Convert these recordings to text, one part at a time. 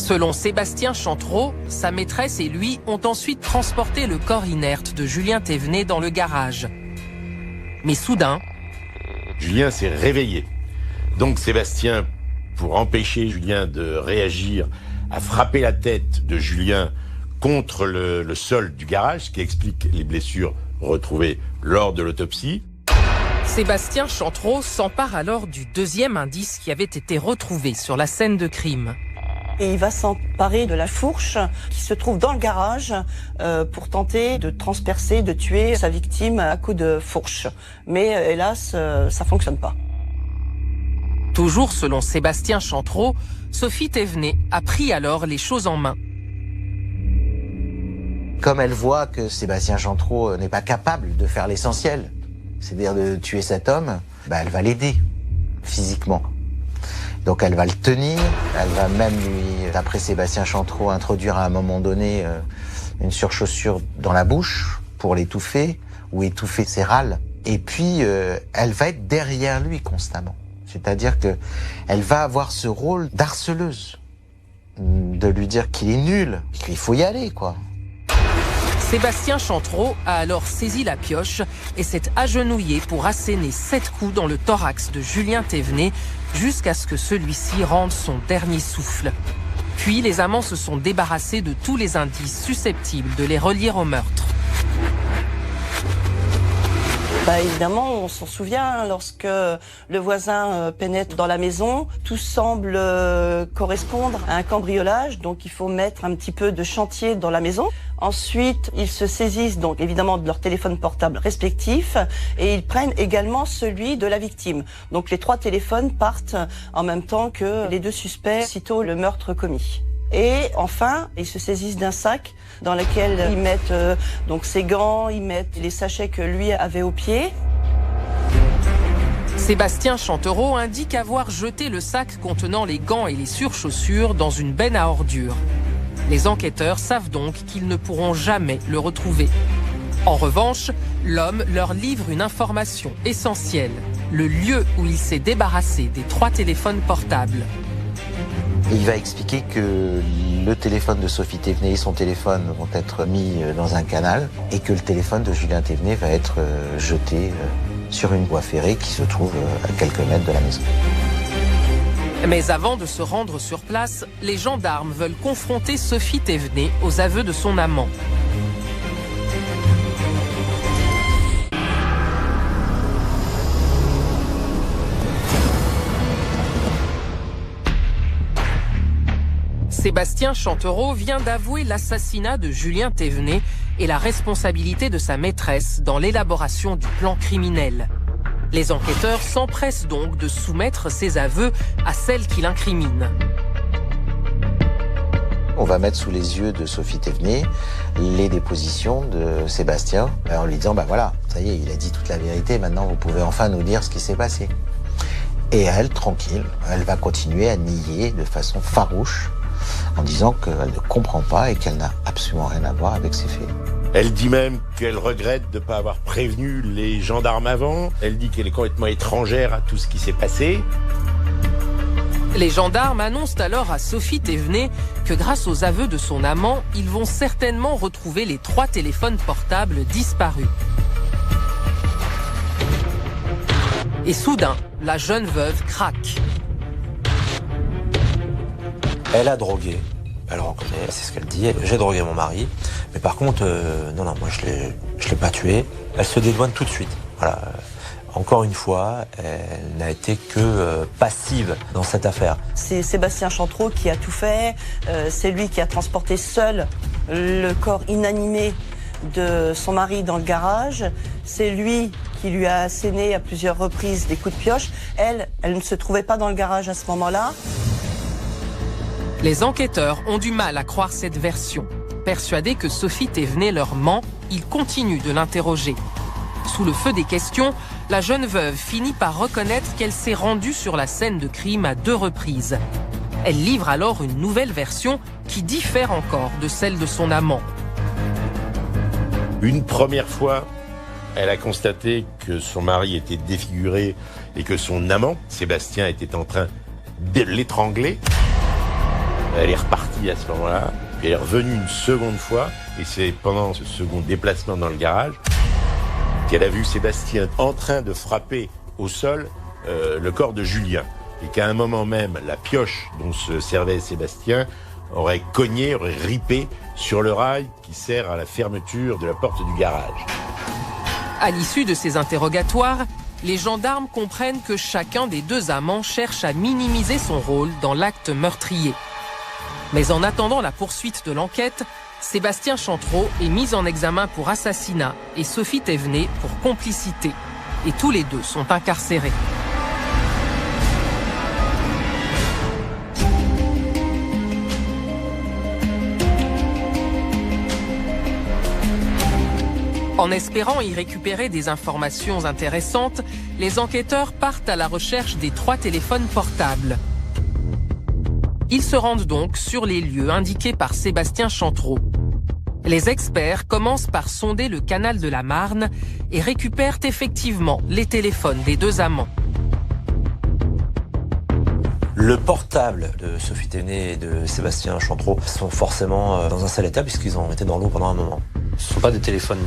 Selon Sébastien Chantreau, sa maîtresse et lui ont ensuite transporté le corps inerte de Julien Thévenet dans le garage. Mais soudain... Julien s'est réveillé. Donc Sébastien, pour empêcher Julien de réagir, a frappé la tête de Julien contre le sol du garage, ce qui explique les blessures retrouvées lors de l'autopsie. Sébastien Chantreau s'empare alors du deuxième indice qui avait été retrouvé sur la scène de crime. Et il va s'emparer de la fourche qui se trouve dans le garage pour tenter de transpercer, de tuer sa victime à coups de fourche. Mais hélas, ça fonctionne pas. Toujours selon Sébastien Chantreau, Sophie Thévenet a pris alors les choses en main. Comme elle voit que Sébastien Chantreau n'est pas capable de faire l'essentiel, c'est-à-dire de tuer cet homme, elle va l'aider physiquement. Donc elle va le tenir, elle va même lui, d'après Sébastien Chantreau, introduire à un moment donné une surchaussure dans la bouche pour l'étouffer ou étouffer ses râles. Et puis elle va être derrière lui constamment. C'est-à-dire que elle va avoir ce rôle d'harceleuse, de lui dire qu'il est nul, qu'il faut y aller, quoi. Sébastien Chantreau a alors saisi la pioche et s'est agenouillé pour asséner 7 coups dans le thorax de Julien Thévenet jusqu'à ce que celui-ci rende son dernier souffle. Puis les amants se sont débarrassés de tous les indices susceptibles de les relier au meurtre. Évidemment, on s'en souvient, lorsque le voisin pénètre dans la maison, tout semble correspondre à un cambriolage, donc il faut mettre un petit peu de chantier dans la maison. Ensuite, ils se saisissent donc évidemment de leurs téléphones portables respectifs et ils prennent également celui de la victime. Donc les 3 téléphones partent en même temps que les 2 suspects sitôt le meurtre commis. Et enfin, ils se saisissent d'un sac dans lequel ils mettent donc ses gants, ils mettent les sachets que lui avait aux pieds. Sébastien Chantreau indique avoir jeté le sac contenant les gants et les surchaussures dans une benne à ordures. Les enquêteurs savent donc qu'ils ne pourront jamais le retrouver. En revanche, l'homme leur livre une information essentielle, le lieu où il s'est débarrassé des 3 téléphones portables. Il va expliquer que le téléphone de Sophie Thévenet et son téléphone vont être mis dans un canal et que le téléphone de Julien Thévenet va être jeté sur une voie ferrée qui se trouve à quelques mètres de la maison. Mais avant de se rendre sur place, les gendarmes veulent confronter Sophie Thévenet aux aveux de son amant. Sébastien Chantreau vient d'avouer l'assassinat de Julien Thévenet et la responsabilité de sa maîtresse dans l'élaboration du plan criminel. Les enquêteurs s'empressent donc de soumettre ses aveux à celle qui l'incriminent. On va mettre sous les yeux de Sophie Thévenet les dépositions de Sébastien en lui disant voilà, ça y est, il a dit toute la vérité, maintenant vous pouvez enfin nous dire ce qui s'est passé. Et elle, tranquille, elle va continuer à nier de façon farouche en disant qu'elle ne comprend pas et qu'elle n'a absolument rien à voir avec ces faits. Elle dit même qu'elle regrette de ne pas avoir prévenu les gendarmes avant. Elle dit qu'elle est complètement étrangère à tout ce qui s'est passé. Les gendarmes annoncent alors à Sophie Thévenet que grâce aux aveux de son amant, ils vont certainement retrouver les 3 téléphones portables disparus. Et soudain, la jeune veuve craque. Elle a drogué, elle reconnaît, c'est ce qu'elle dit, j'ai drogué mon mari, mais par contre, non, moi je l'ai pas tué. Elle se dédouane tout de suite, voilà. Encore une fois, elle n'a été que passive dans cette affaire. C'est Sébastien Chantreau qui a tout fait, c'est lui qui a transporté seul le corps inanimé de son mari dans le garage, c'est lui qui lui a asséné à plusieurs reprises des coups de pioche. Elle ne se trouvait pas dans le garage à ce moment-là. Les enquêteurs ont du mal à croire cette version. Persuadés que Sophie Thévenet leur ment, ils continuent de l'interroger. Sous le feu des questions, la jeune veuve finit par reconnaître qu'elle s'est rendue sur la scène de crime à 2 reprises. Elle livre alors une nouvelle version qui diffère encore de celle de son amant. Une première fois, elle a constaté que son mari était défiguré et que son amant, Sébastien, était en train de l'étrangler. Elle est repartie à ce moment-là, puis elle est revenue une seconde fois, et c'est pendant ce second déplacement dans le garage qu'elle a vu Sébastien en train de frapper au sol le corps de Julien. Et qu'à un moment même, la pioche dont se servait Sébastien aurait cogné, aurait ripé sur le rail qui sert à la fermeture de la porte du garage. À l'issue de ces interrogatoires, les gendarmes comprennent que chacun des deux amants cherche à minimiser son rôle dans l'acte meurtrier. Mais en attendant la poursuite de l'enquête, Sébastien Chantreau est mis en examen pour assassinat et Sophie Thévenet pour complicité. Et tous les deux sont incarcérés. En espérant y récupérer des informations intéressantes, les enquêteurs partent à la recherche des 3 téléphones portables. Ils se rendent donc sur les lieux indiqués par Sébastien Chantreau. Les experts commencent par sonder le canal de la Marne et récupèrent effectivement les téléphones des deux amants. Le portable de Sophie Thévenet et de Sébastien Chantreau sont forcément dans un sale état puisqu'ils ont été dans l'eau pendant un moment. Ce ne sont pas des téléphones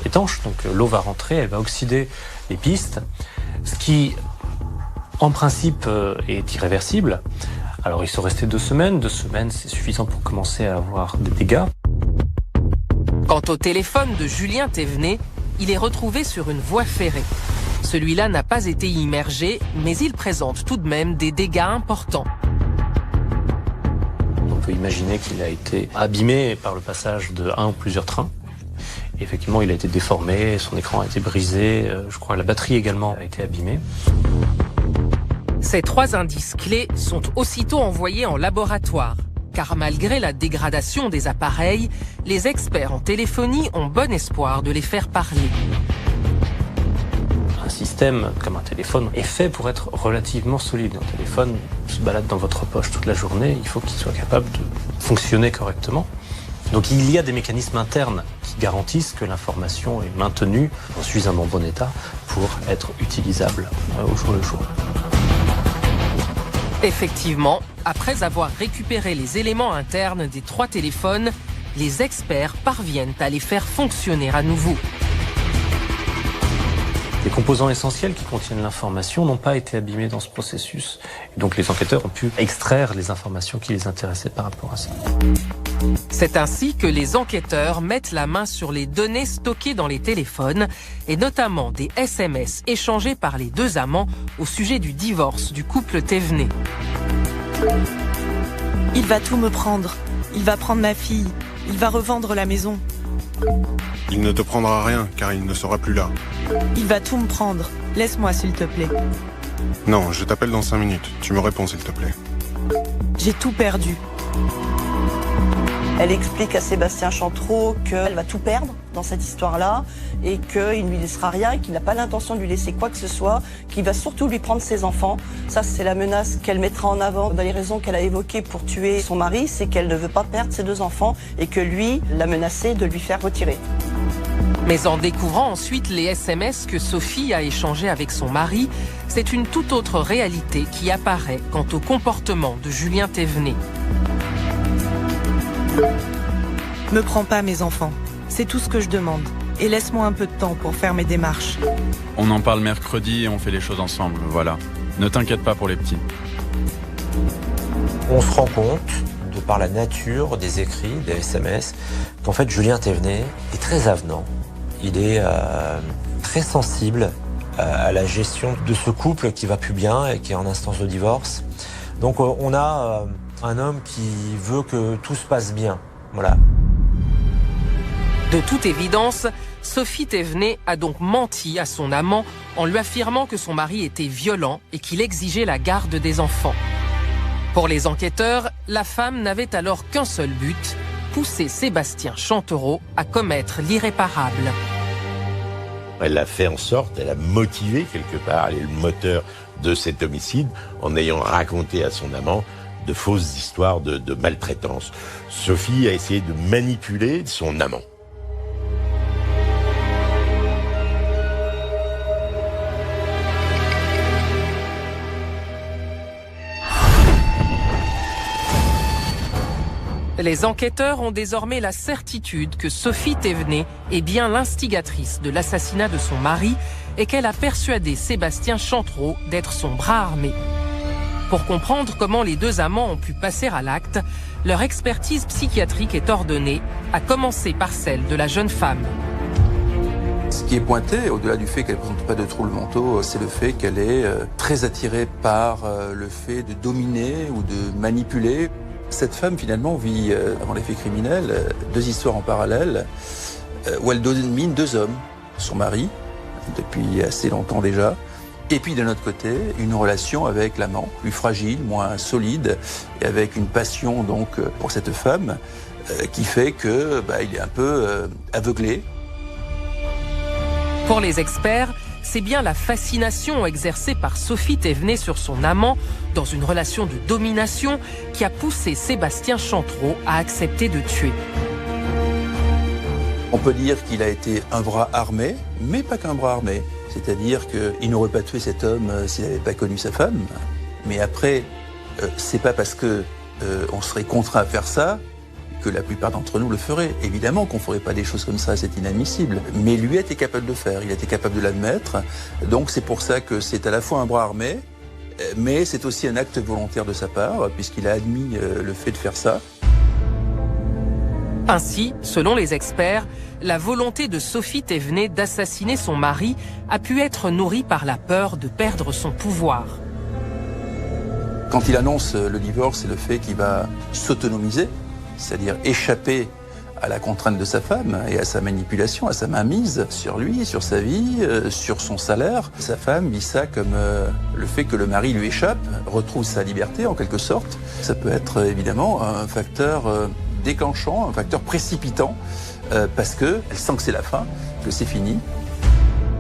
étanches, donc l'eau va rentrer, elle va oxyder les pistes, ce qui, en principe, est irréversible. Alors ils sont restés 2 semaines, 2 semaines c'est suffisant pour commencer à avoir des dégâts. Quant au téléphone de Julien Thévenet, il est retrouvé sur une voie ferrée. Celui-là n'a pas été immergé, mais il présente tout de même des dégâts importants. On peut imaginer qu'il a été abîmé par le passage de un ou plusieurs trains. Et effectivement, il a été déformé, son écran a été brisé, je crois que la batterie également a été abîmée. Ces 3 indices clés sont aussitôt envoyés en laboratoire, car malgré la dégradation des appareils, les experts en téléphonie ont bon espoir de les faire parler. Un système comme un téléphone est fait pour être relativement solide. Un téléphone se balade dans votre poche toute la journée, il faut qu'il soit capable de fonctionner correctement. Donc il y a des mécanismes internes qui garantissent que l'information est maintenue en suffisamment bon état pour être utilisable au jour le jour. Effectivement, après avoir récupéré les éléments internes des 3 téléphones, les experts parviennent à les faire fonctionner à nouveau. Les composants essentiels qui contiennent l'information n'ont pas été abîmés dans ce processus. Et donc les enquêteurs ont pu extraire les informations qui les intéressaient par rapport à ça. C'est ainsi que les enquêteurs mettent la main sur les données stockées dans les téléphones, et notamment des SMS échangés par les deux amants au sujet du divorce du couple Thévenet. Il va tout me prendre. Il va prendre ma fille. Il va revendre la maison. Il ne te prendra rien, car il ne sera plus là. Il va tout me prendre. Laisse-moi, s'il te plaît. Non, je t'appelle dans 5 minutes. Tu me réponds, s'il te plaît. J'ai tout perdu. Elle explique à Sébastien Chantreau qu'elle va tout perdre dans cette histoire-là et qu'il ne lui laissera rien, qu'il n'a pas l'intention de lui laisser quoi que ce soit, qu'il va surtout lui prendre ses enfants. Ça, c'est la menace qu'elle mettra en avant dans les raisons qu'elle a évoquées pour tuer son mari, c'est qu'elle ne veut pas perdre ses 2 enfants et que lui l'a menacé de lui faire retirer. Mais en découvrant ensuite les SMS que Sophie a échangés avec son mari, c'est une toute autre réalité qui apparaît quant au comportement de Julien Thévenet. Me prends pas mes enfants. C'est tout ce que je demande. Et laisse-moi un peu de temps pour faire mes démarches. On en parle mercredi et on fait les choses ensemble, voilà. Ne t'inquiète pas pour les petits. On se rend compte, de par la nature des écrits, des SMS, qu'en fait Julien Thévenet est très avenant. Il est très sensible à la gestion de ce couple qui va plus bien et qui est en instance de divorce. Donc on a un homme qui veut que tout se passe bien. Voilà. De toute évidence, Sophie Thévenet a donc menti à son amant en lui affirmant que son mari était violent et qu'il exigeait la garde des enfants. Pour les enquêteurs, la femme n'avait alors qu'un seul but, pousser Sébastien Chantreau à commettre l'irréparable. Elle a fait en sorte, elle a motivé quelque part, elle est le moteur de cet homicide en ayant raconté à son amant de fausses histoires de maltraitance. Sophie a essayé de manipuler son amant. Les enquêteurs ont désormais la certitude que Sophie Thévenet est bien l'instigatrice de l'assassinat de son mari et qu'elle a persuadé Sébastien Chantreau d'être son bras armé. Pour comprendre comment les deux amants ont pu passer à l'acte, leur expertise psychiatrique est ordonnée, à commencer par celle de la jeune femme. Ce qui est pointé, au-delà du fait qu'elle ne présente pas de troubles mentaux, c'est le fait qu'elle est très attirée par le fait de dominer ou de manipuler. Cette femme, finalement, vit, avant les faits criminels, deux histoires en parallèle, où elle domine deux hommes. Son mari, depuis assez longtemps déjà, et puis d'un autre côté, une relation avec l'amant, plus fragile, moins solide, et avec une passion donc pour cette femme, qui fait que il est un peu aveuglé. Pour les experts, c'est bien la fascination exercée par Sophie Thévenet sur son amant dans une relation de domination qui a poussé Sébastien Chantreau à accepter de tuer. On peut dire qu'il a été un bras armé, mais pas qu'un bras armé. C'est-à-dire qu'il n'aurait pas tué cet homme s'il n'avait pas connu sa femme. Mais après, c'est pas parce que on serait contraint à faire ça que la plupart d'entre nous le feraient. Évidemment qu'on ne ferait pas des choses comme ça, c'est inadmissible. Mais lui a été capable de le faire, il a été capable de l'admettre. Donc c'est pour ça que c'est à la fois un bras armé, mais c'est aussi un acte volontaire de sa part, puisqu'il a admis le fait de faire ça. Ainsi, selon les experts, la volonté de Sophie Thévenet d'assassiner son mari a pu être nourrie par la peur de perdre son pouvoir. Quand il annonce le divorce et le fait qu'il va s'autonomiser, c'est-à-dire échapper à la contrainte de sa femme et à sa manipulation, à sa mainmise sur lui, sur sa vie, sur son salaire. Sa femme vit ça comme le fait que le mari lui échappe, retrouve sa liberté en quelque sorte. Ça peut être évidemment un facteur déclenchant, un facteur précipitant, parce qu'elle sent que c'est la fin, que c'est fini.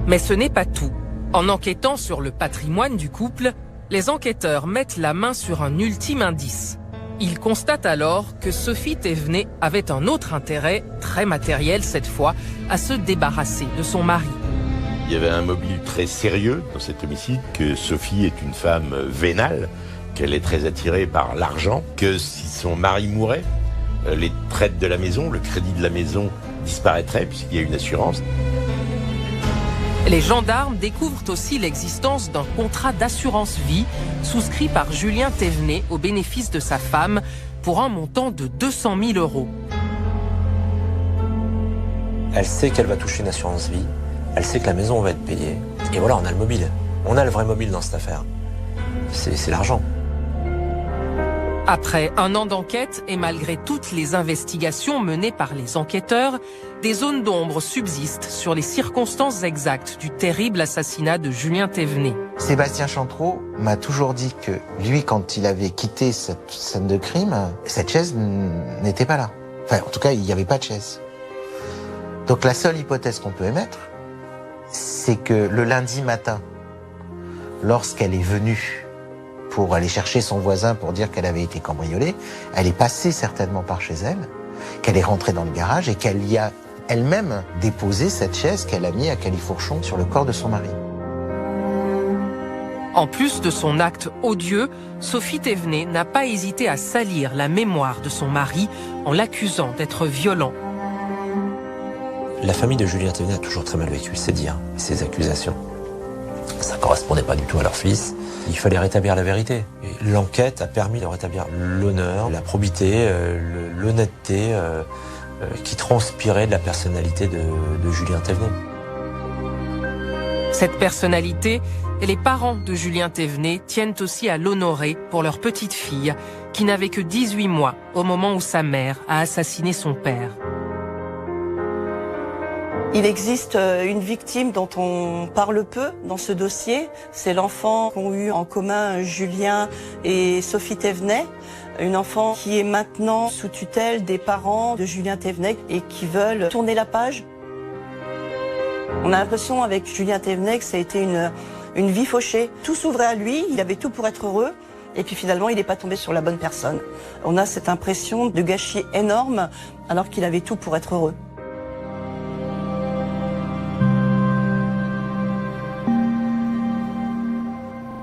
Mais ce n'est pas tout. En enquêtant sur le patrimoine du couple, les enquêteurs mettent la main sur un ultime indice. Ils constatent alors que Sophie Thévenet avait un autre intérêt, très matériel cette fois, à se débarrasser de son mari. Il y avait un mobile très sérieux dans cet homicide, que Sophie est une femme vénale, qu'elle est très attirée par l'argent, que si son mari mourait, les traites de la maison, le crédit de la maison disparaîtrait puisqu'il y a une assurance. Les gendarmes découvrent aussi l'existence d'un contrat d'assurance vie souscrit par Julien Thévenet au bénéfice de sa femme pour un montant de 200 000 €. Elle sait qu'elle va toucher une assurance vie, elle sait que la maison va être payée. Et voilà, on a le mobile. On a le vrai mobile dans cette affaire. C'est l'argent. Après un an d'enquête et malgré toutes les investigations menées par les enquêteurs, des zones d'ombre subsistent sur les circonstances exactes du terrible assassinat de Julien Thévenet. Sébastien Chantreau m'a toujours dit que lui, quand il avait quitté cette scène de crime, cette chaise n'était pas là. Enfin, en tout cas, il n'y avait pas de chaise. Donc la seule hypothèse qu'on peut émettre, c'est que le lundi matin, lorsqu'elle est venue pour aller chercher son voisin pour dire qu'elle avait été cambriolée, elle est passée certainement par chez elle, qu'elle est rentrée dans le garage et qu'elle y a elle-même déposé cette chaise qu'elle a mis à califourchon sur le corps de son mari. En plus de son acte odieux, Sophie Thévenet n'a pas hésité à salir la mémoire de son mari en l'accusant d'être violent. La famille de Julien Thévenet a toujours très mal vécu ces dires, ces accusations. Ça ne correspondait pas du tout à leur fils. Il fallait rétablir la vérité. L'enquête a permis de rétablir l'honneur, la probité, l'honnêteté qui transpirait de la personnalité de Julien Thévenet. Cette personnalité, les parents de Julien Thévenet tiennent aussi à l'honorer pour leur petite fille, qui n'avait que 18 mois au moment où sa mère a assassiné son père. Il existe une victime dont on parle peu dans ce dossier. C'est l'enfant qu'ont eu en commun Julien et Sophie Thévenet. Une enfant qui est maintenant sous tutelle des parents de Julien Thévenet et qui veulent tourner la page. On a l'impression avec Julien Thévenet que ça a été une vie fauchée. Tout s'ouvrait à lui, il avait tout pour être heureux. Et puis finalement, il n'est pas tombé sur la bonne personne. On a cette impression de gâchis énorme alors qu'il avait tout pour être heureux.